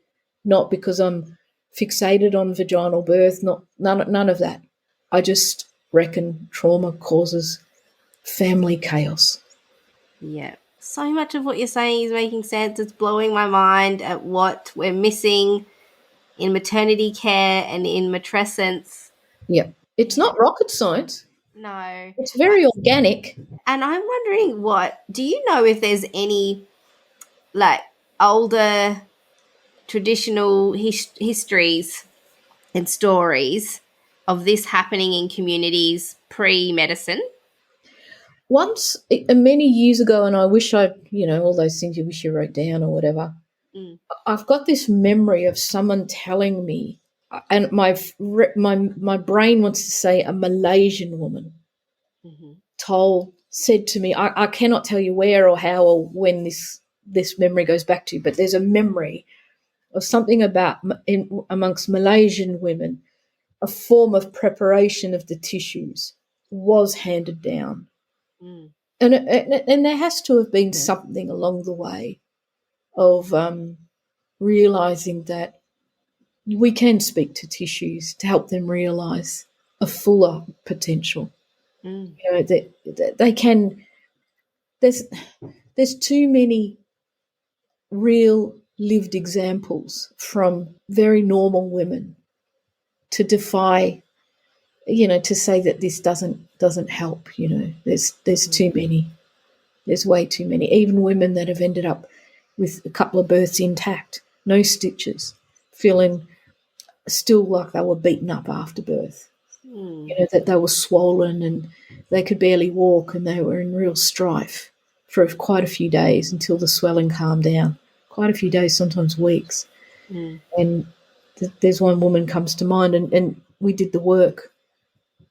not because I'm fixated on vaginal birth, none of that. I just reckon trauma causes family chaos. Yeah. So much of what you're saying is making sense. It's blowing my mind at what we're missing in maternity care and in matrescence. Yeah. It's not rocket science. No. It's very organic. And I'm wondering do you know if there's any older traditional histories and stories of this happening in communities pre-medicine? Once, many years ago, and I wish all those things you wish you wrote down or whatever, I've got this memory of someone telling me, and my brain wants to say a Malaysian woman said to me, I cannot tell you where or how or when this memory goes back to, but there's a memory of something about amongst Malaysian women, a form of preparation of the tissues was handed down. And there has to have been something along the way of realising that we can speak to tissues to help them realise a fuller potential. They can. There's too many real lived examples from very normal women to defy, to say that this doesn't help. There's too many. There's way too many. Even women that have ended up with a couple of births intact, no stitches, feeling still like they were beaten up after birth. That they were swollen and they could barely walk and they were in real strife for quite a few days until the swelling calmed down. Quite a few days, sometimes weeks. And there's one woman comes to mind, and we did the work.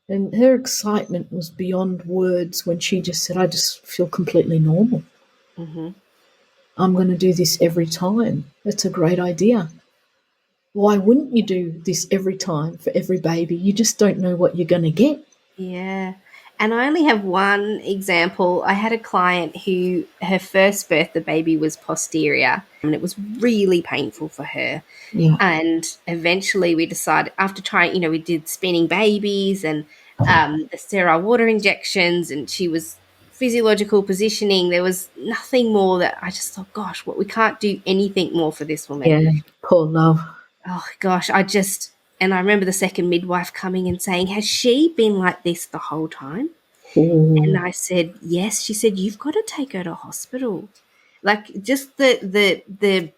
And her excitement was beyond words when she just said, I just feel completely normal. I'm going to do this every time. That's a great idea. Why wouldn't you do this every time for every baby? You just don't know what you're going to get. Yeah. And I only have one example. I had a client who her first birth, the baby was posterior, and it was really painful for her. Yeah. And eventually we decided, after trying, we did spinning babies and the sterile water injections, and she was physiological positioning. There was nothing more that I just thought, gosh, we can't do anything more for this woman. Yeah, poor love. Oh, gosh, I just And I remember the second midwife coming and saying, has she been like this the whole time? Ooh. And I said, yes. She said, you've got to take her to hospital. Like just the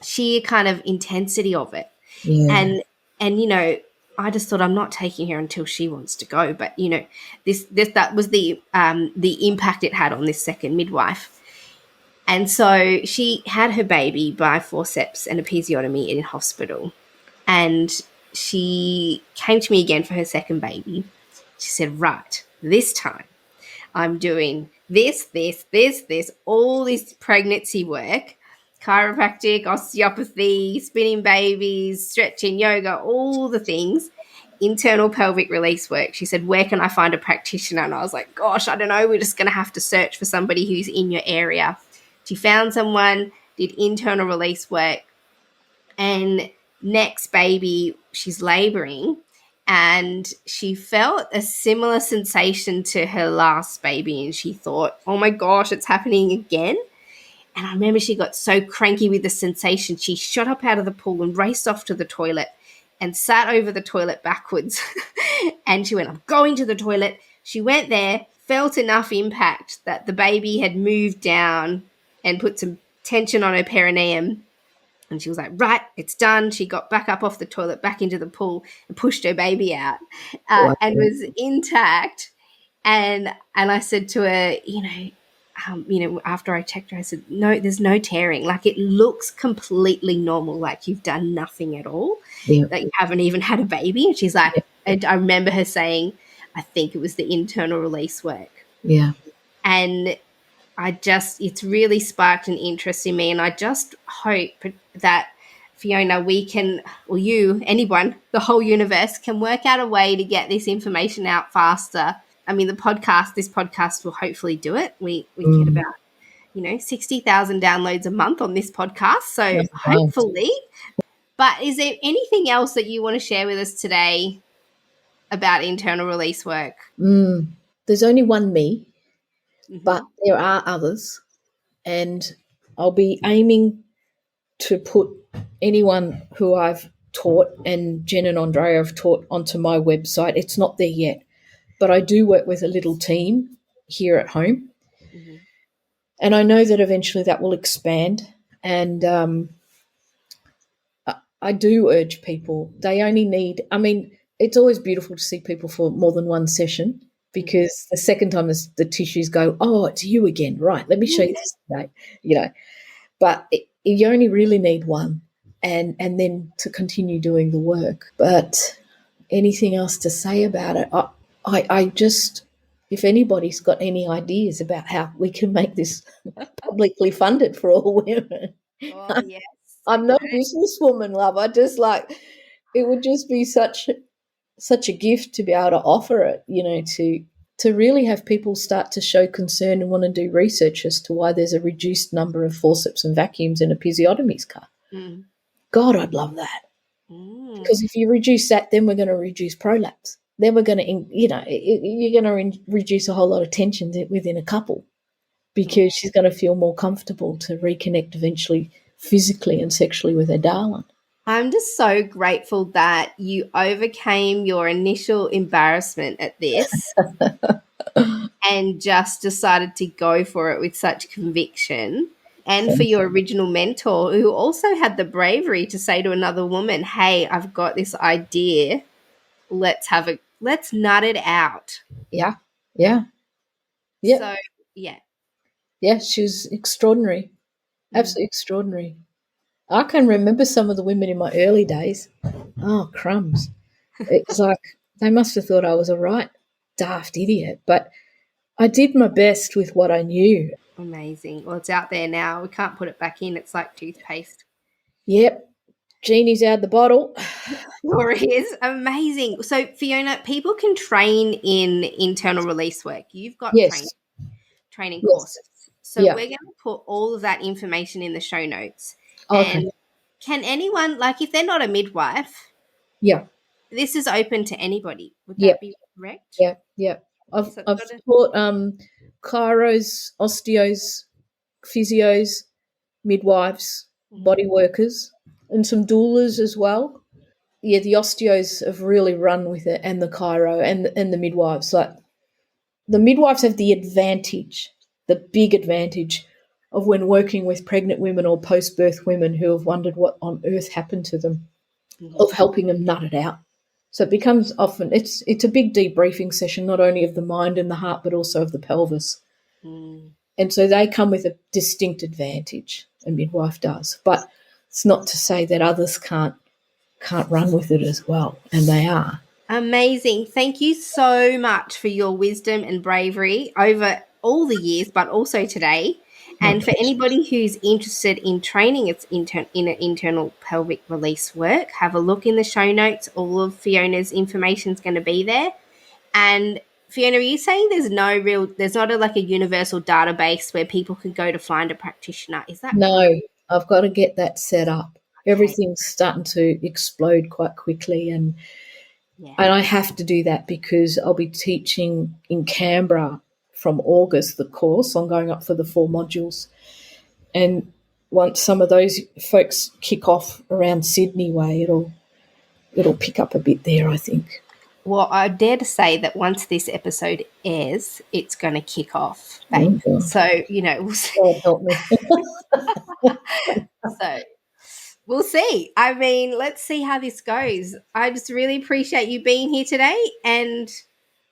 sheer kind of intensity of it. Yeah. And you know, I just thought I'm not taking her until she wants to go. But you know, that was the impact it had on this second midwife. And so she had her baby by forceps and episiotomy in hospital. And she came to me again for her second baby. She said, right, this time I'm doing this, all this pregnancy work, chiropractic, osteopathy, spinning babies, stretching, yoga, all the things, internal pelvic release work. She said, where can I find a practitioner? And I was like, gosh, I don't know. We're just going to have to search for somebody who's in your area. She found someone, did internal release work, and next baby, she's laboring, and she felt a similar sensation to her last baby, and she thought, oh my gosh, it's happening again. And I remember she got so cranky with the sensation, she shot up out of the pool and raced off to the toilet and sat over the toilet backwards. And she went, I'm going to the toilet. She went there, felt enough impact that the baby had moved down and put some tension on her perineum. And she was like, right, it's done. She got back up off the toilet, back into the pool, and pushed her baby out, Wow. and was intact. And I said to her, after I checked her, I said, no, there's no tearing. Like, it looks completely normal, like you've done nothing at all, Yeah. that you haven't even had a baby. And she's like, Yeah. and I remember her saying, I think it was the internal release work. Yeah. And it's really sparked an interest in me. And I just hope that, Fiona, we can, or you, anyone, the whole universe can work out a way to get this information out faster. I mean, this podcast will hopefully do it. We get about, 60,000 downloads a month on this podcast. So hopefully. But is there anything else that you want to share with us today about internal release work? There's only one me, but there are others. And I'll be aiming to put anyone who I've taught, and Jen and Andrea have taught, onto my website. It's not there yet, but I do work with a little team here at home. Mm-hmm. And I know that eventually that will expand. And I do urge people, they only need, it's always beautiful to see people for more than one session, because the second time the tissues go, oh, it's you again. Right, let me show you this today, But you only really need one, and then to continue doing the work. But anything else to say about it? I just, if anybody's got any ideas about how we can make this publicly funded for all women. Oh, yes. I'm no businesswoman, love. I just it would just be such a gift to be able to offer it, to really have people start to show concern and want to do research as to why there's a reduced number of forceps and vacuums and episiotomies cut. God, I'd love that. Because if you reduce that, then we're going to reduce prolapse. Then we're going to, you're going to reduce a whole lot of tension within a couple, because she's going to feel more comfortable to reconnect eventually physically and sexually with her darling. I'm just so grateful that you overcame your initial embarrassment at this and just decided to go for it with such conviction. And for your original mentor, who also had the bravery to say to another woman, hey, I've got this idea. Let's nut it out. Yeah. Yeah. Yeah. So, yeah. Yeah, she was extraordinary. Absolutely extraordinary. I can remember some of the women in my early days. Oh, crumbs. It's like they must have thought I was a right daft idiot, but I did my best with what I knew. Amazing. Well, it's out there now. We can't put it back in. It's like toothpaste. Yep. Genie's out the bottle. Sure is. Amazing. So, Fiona, people can train in internal release work. You've got training courses. So we're going to put all of that information in the show notes. Okay. And can anyone, like if they're not a midwife, this is open to anybody. Would that be correct? Yeah, yeah. I've taught chiros, osteos, physios, midwives, body workers, and some doulas as well. the osteos have really run with it, and the chiro and the midwives. Like, the midwives have the advantage, the big advantage of when working with pregnant women or post-birth women who have wondered what on earth happened to them, of helping them nut it out. So it becomes often, it's a big debriefing session, not only of the mind and the heart, but also of the pelvis. And so they come with a distinct advantage, a midwife does. But it's not to say that others can't run with it as well, and they are. Amazing. Thank you so much for your wisdom and bravery over all the years, but also today. And for anybody who's interested in training its internal pelvic release work, have a look in the show notes. All of Fiona's information is going to be there. And Fiona, are you saying there's not a universal database where people can go to find a practitioner? Is that no? I've got to get that set up. Okay. Everything's starting to explode quite quickly, and I have to do that because I'll be teaching in Canberra from August the course. I'm going up for the 4 modules, and once some of those folks kick off around Sydney way, it'll pick up a bit there, I think. Well, I dare to say that once this episode airs, it's going to kick off. So, we'll see. God help me. So, we'll see. I mean, let's see how this goes. I just really appreciate you being here today, and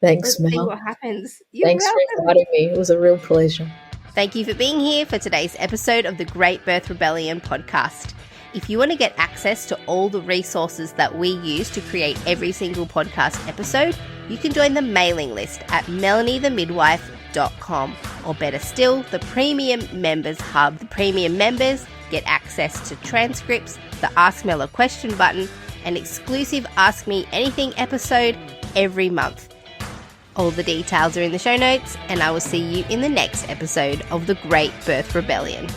thanks, let's see Mel. what happens. Thanks for inviting me. It was a real pleasure. Thank you for being here for today's episode of the Great Birth Rebellion podcast. If you want to get access to all the resources that we use to create every single podcast episode, you can join the mailing list at melaniethemidwife.com, or better still, the Premium Members Hub. The Premium members get access to transcripts, the Ask Mel a Question button, an exclusive Ask Me Anything episode every month. All the details are in the show notes, and I will see you in the next episode of the Great Birth Rebellion.